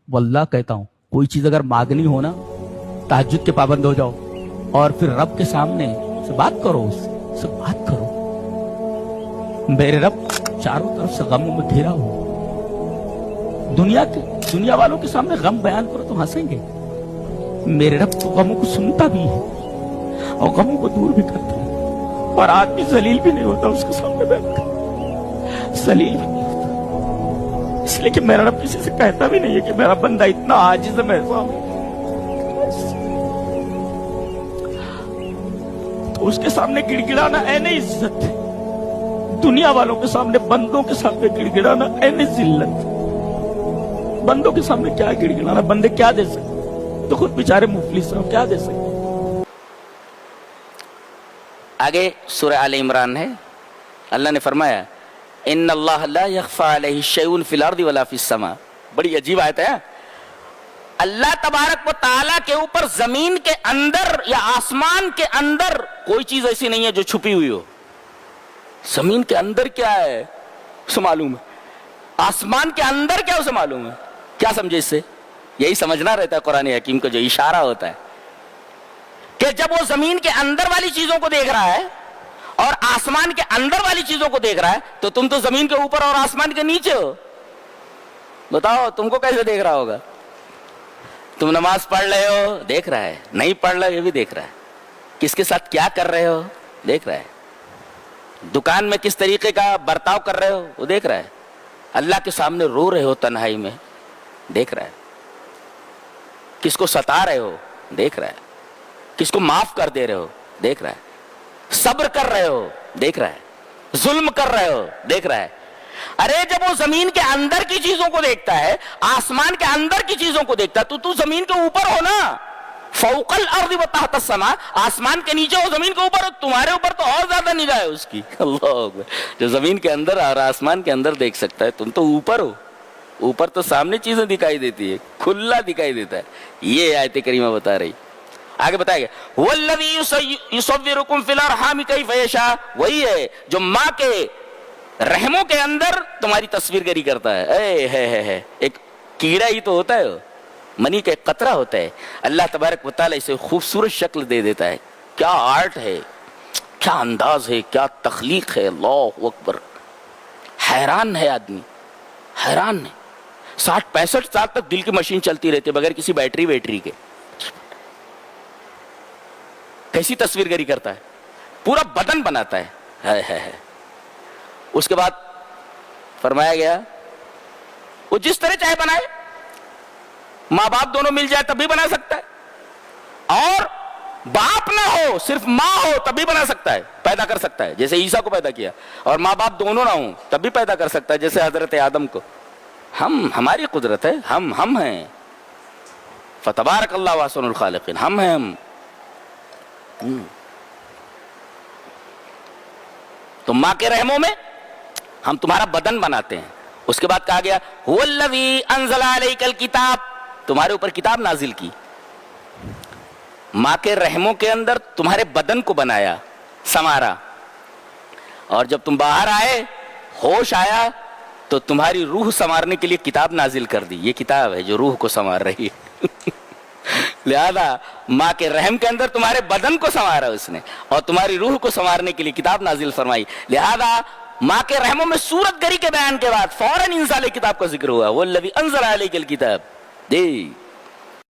वल्लाह कहता हूं, कोई चीज अगर मांगनी हो ना, तहज्जुद के पाबंद हो जाओ और फिर रब के सामने से बात करो, उससे बात करो। मेरे रब चारों तरफ से गमों में घिरा हो, दुनिया वालों के सामने गम बयान करो तो हंसेंगे, मेरे रब तो गमों को सुनता भी है और गमों को दूर भी करता है। और आदमी जलील भी नहीं होता उसके सामने बैठकर, जलील भी नहीं होता, इसलिए कि मेरा रब किसी से कहता भी नहीं है कि मेरा बंदा इतना आजिज़ है मेरे सामने, तो उसके सामने गिड़गिड़ाना ऐने इज्जत है, दुनिया वालों के सामने, बंदों के सामने गिड़गिड़ाना ऐने जिल्लत। बंदों के सामने क्या गिड़गिड़ाना, बंदे क्या दे सकते, तो खुद बेचारे मुफलिस हैं, क्या दे सकते। आगे सूरह आल इमरान है, अल्लाह ने फरमाया इन्नल्लाह ला यख्फा अलैहि शैउन फिल अर्दि वला फिस समा। बड़ी अजीब आयत है। अल्लाह तबारक व तआला के ऊपर जमीन के अंदर या आसमान के अंदर कोई चीज ऐसी नहीं है जो छुपी हुई हो। जमीन के अंदर क्या है उसे मालूम है, आसमान के अंदर क्या उसे मालूम है। क्या समझे इससे? यही समझना रहता है कुरान हकीम का जो इशारा होता है कि जब वो जमीन के अंदर वाली चीजों को देख रहा है और आसमान के अंदर वाली चीजों को देख रहा है, तो तुम तो जमीन के ऊपर और आसमान के नीचे हो। बताओ तुमको कैसे देख रहा होगा? तुम नमाज पढ़ रहे हो, देख रहा है, नहीं पढ़ रहे हो ये भी देख रहा है, किसके साथ क्या कर रहे हो देख रहा है, दुकान में किस तरीके का बर्ताव कर रहे हो वो देख रहा है, अल्लाह के सामने रो रहे हो तन्हाई में देख रहा है, किसको सता रहे हो देख रहा है, किसको माफ कर दे रहे हो देख रहा है, सब्र कर रहे हो देख रहा है, जुल्म कर रहे हो देख रहा है। अरे जब वो जमीन के अंदर की चीजों को देखता है, आसमान के अंदर की चीजों को देखता है, तो तू जमीन के ऊपर हो ना, फौकल अर्द व तहत समा, आसमान के नीचे हो जमीन के ऊपर हो, तुम्हारे ऊपर तो और ज्यादा निगाह है उसकी। अल्लाह अकबर। जो जमीन के अंदर और आसमान के अंदर देख सकता है, तुम तो ऊपर हो, ऊपर तो सामने चीजें दिखाई देती है, खुला दिखाई देता है। ये आयत करीमा बता रही। आगे बताएगा वल्लज़ी युसव्विरुकुम फिल अरहाम कैफ़ यशा, वही है जो माँ के रहमों के अंदर तुम्हारी तस्वीरगरी करता है। है एक कीड़ा ही तो होता है, मनी का एक कतरा होता है, अल्लाह तबारक व तआला इसे खूबसूरत शक्ल दे देता है। क्या आर्ट है, क्या अंदाज है, क्या तख्लीक है, अल्लाहु अकबर। हैरान है आदमी, हैरान है। 60-65 साल तक दिल की मशीन चलती रहती है बगैर किसी बैटरी के। कैसी तस्वीरगरी करता है, पूरा बदन बनाता है। उसके बाद फरमाया गया वो जिस तरह चाहे बनाए, माँ बाप दोनों मिल जाए तब भी बना सकता है, और बाप ना हो सिर्फ माँ हो तब भी बना सकता है, पैदा कर सकता है, जैसे ईसा को पैदा किया, और माँ बाप दोनों ना हो तब भी पैदा कर सकता है, जैसे हजरत आदम को। हमारी कुदरत है, हम हैं। फतबारकल्लाहु अहसनुल खालिकीन, हम हैं हम। तो माँ के रहमों में हम तुम्हारा बदन बनाते हैं। उसके बाद कहा गया हुवल्लज़ी अंज़ला अलैकल किताब, तुम्हारे ऊपर किताब नाजिल की। माँ के रहमों के अंदर तुम्हारे बदन को बनाया, संवारा, और जब तुम बाहर आए, होश आया, तो तुम्हारी रूह संवारने के लिए किताब नाजिल कर दी। ये किताब है जो रूह को संवार रही है। लिहाजा माँ के रहम के अंदर तुम्हारे बदन को संवारा उसने, और तुम्हारी रूह को संवारने के लिए किताब नाजिल फरमाई। लिहाजा माँ के रहमों में सूरत गरी के बयान के बाद फौरन इंसाले किताब का जिक्र हुआ, वल्लज़ी अंज़ला अलैकल किताब।